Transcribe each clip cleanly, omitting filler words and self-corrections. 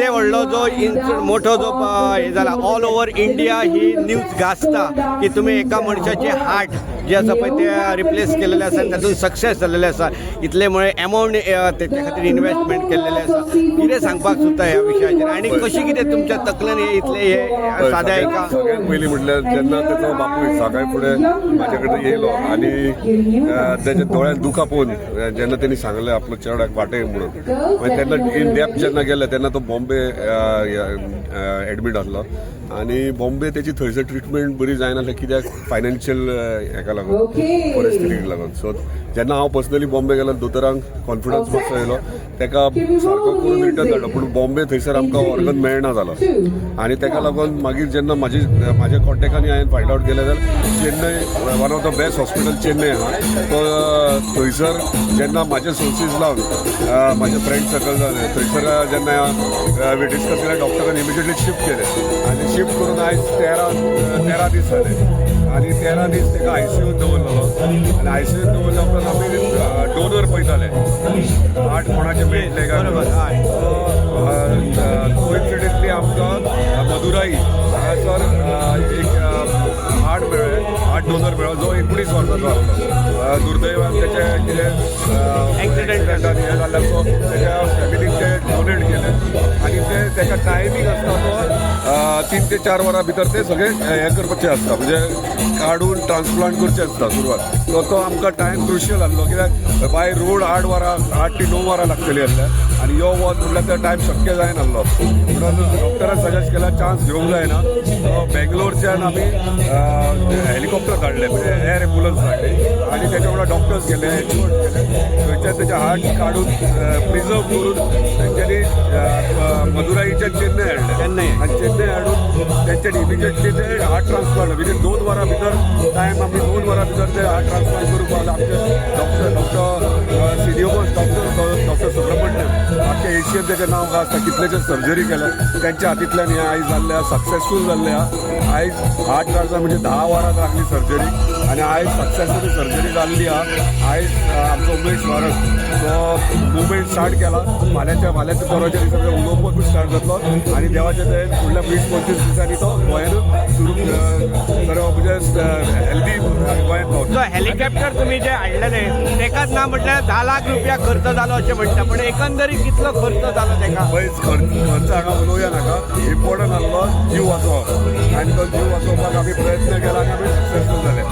इतले व्हडलो जो मोठो जो हे जाला ऑल ओव्हर इंडिया ही न्यूज गाजता की तुम्ही एका मनशाचे हार्ट जे आसा पळय ते रिप्लेस केलेले आसा आनी तातूंत सक्सेस जाल्लेले आसा इतलेमुळे अमावंट तेचे खातीर इन्वेस्टमेंट केल्लेले आसा कितें सांगपाक सोदता ह्या विशयाचेर आनी कशी कितें तुमच्या तकलेन हे इतले हे साद्या एका सगळ्यात पयलीं म्हटल्यार जेन्ना तेचो बापूय सकाळी फुडें म्हाजे कडेन येयलो आनी तेच्या दोळ्यांत दुखां पळोवन जेन्ना तेणी सांगलें आपलो चेडवाक वाटय म्हणून मागीर तेन्ना इन डेप्थ जेन्ना गेले तेन्ना तो बॉम्बे एडमीट आसलो आनी बॉम्बे तेची थंयसर ट्रिटमेंट बरी जायनासलें कित्याक फायनान्शियल हेका लागून परिस्थितीक लागून सो जेन्ना हांव पर्सनली बॉम्बे गेलो दोतोरांक कॉन्फिडन्स मातसो येयलो तेका सारको करून रिटर्न धाडलो पूण बॉम्बे थंयसर आमकां ऑर्गन मेळना जालो आनी तेका लागून मागीर जेन्ना म्हाज्या कॉन्टेक्टांनी हांवें फायंड आउट केलें जाल्यार Chennai one of the best hospital Chennai आहा तो थंयसर जेन्ना म्हाजे सोर्सीस लावन म्हाजे फ्रेंड सर्कल जालें थंयसर जेन्ना हांवें डिस्कस केलें डॉक्टरान इमिजिएटली शिफ्ट केलें आनी शिफ्ट करून आयज 13 दीस जाले आनी 13 दीस तेका आयसीयूत दवरलेलो आनी आयसीयूत दवरल्या उपरांत आमी डोनर पळयताले हार्ट कोणाचे मेळटले काय कोइन्सिडेंटली आमकां मदुराई हांगासर एक हार्ट डोनर मेळ्ळो जो 19 वर्साचो आसलो दुर्दैवान तेचे कितें एक्सिडेंटान हें जाल्ल्यान तो तेच्या फॅमिलीक ते डोनेट केले आनी ते तेका टायमींग आसता तो 3 ते 4 वरां भितर ते सगळे हें करपाचें आसता म्हणजे काडून ट्रान्सप्लांट करचें आसता सुरवात तो आमकां टायम क्रुशियल आसलो कित्याक बाय रोड 8 ते 9 वरां लागतली आसल्या आनी यो वच म्हटल्यार तो टायम शक्य जायनासलो म्हणून डॉक्टरान सजेस्ट केला चान्स घेवंक जायना बेंगलोरच्यान आमी हेलिकॉप्टर धाडले म्हणजे एअर एम्बुलन्स धाडले आनी तेच्या वांगडा डॉक्टर्स गेले एक्सपर्ट गेले थंयच्यान तेचे हार्ट काडून प्रिजर्व करून तेंच्यांनी मदुराईच्या चेन्नय हाडले आनी चेन्नय हाडून तेंच्यांनी इमिजिएटली ते हार्ट ट्रान्सप्लांट विदीन 2 वरां भितर टायम आमी 2 वरां भितर ते हार्ट ट्रान्सप्लांट करूंक पावले आमचे डॉक्टर सिडिओमस डॉक्टर सुब्रमण्यम आख्या एशियन तेजें नांव आसता कितलेशे सर्जरी केल्या त्यांच्या हातींतल्यान हें आयज जाल्लें सक्सेसफूल जाल्लें आहा आयज हार्ट ट्रान्सप्लांट म्हणजे 10 वरां लागली सर्जरी आनी आयज सक्सेसफूल सर्जरी जाल्ली आहा आयज आमचो उमेश वारस तो मुंबईत स्टार्ट केला फाल्यांच्या परवाच्या दिसा उलोवपाकूच स्टार्ट जातलो आनी देवाच्या दयेन फुडल्या 20-25 दिसांनी तो गोंयांत सुरू करप म्हणजे हेल्दी गोंयांत पावता हेलिकॉप्टर तुम्ही जे हाडलेले तेकाच ना म्हटल्यार 10 लाख रुपया खर्च जालो अशें म्हणटा पण एकंदरीत कितलो खर्च जालो तेका पयस खर्च हांगा उलोवया नाका इम्पॉर्टंट आसलो जीव वाचोवप आनी तो जीव वाचोवपाक आमी प्रयत्न केला आनी आमी सक्सेसफूल जाले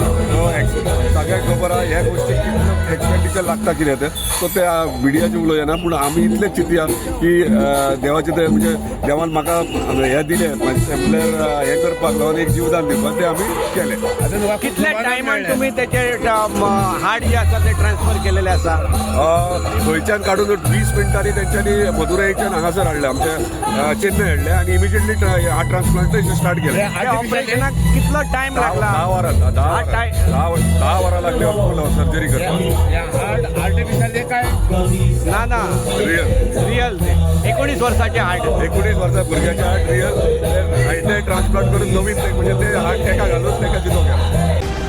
सगळ्यांक खबर आहा ह्या गोश्टीक कितलो एक्सपेंडिचर लागता कितें तें सो ते मिडियाचें उलोवया ना पूण आमी इतलेंच चिंतया की देवाचें तें म्हणजे देवान म्हाका हें दिलें म्हणल्यार हें करपाक लागून एक जीवदान दिवपाक तें आमी केलें कितल्या टायमान तुम्ही त्याचे हार्ट जे आसा ते ट्रान्सफर केलेले आसा गोंयच्यान काडून 20 मिनटांनी तेंच्यांनी मदुराईच्यान हांगासर हाडले आमच्या चेन्नय हाडले आनी इमिजिएटली हार्ट ट्रान्सप्लांटेशन स्टार्ट केलें ऑपरेशनाक कितलो टायम लागला 10 वरां लागले सर्जरी करपाक आर्टिफिशियल काय ना रियल 19 वर्साचे हार्ट 19 वर्सां भुरग्याचे हार्ट रियल ट्रान्सप्लांट करून नवीन म्हणजे ते हार्ट तेका घालून तेका दिलो गेलो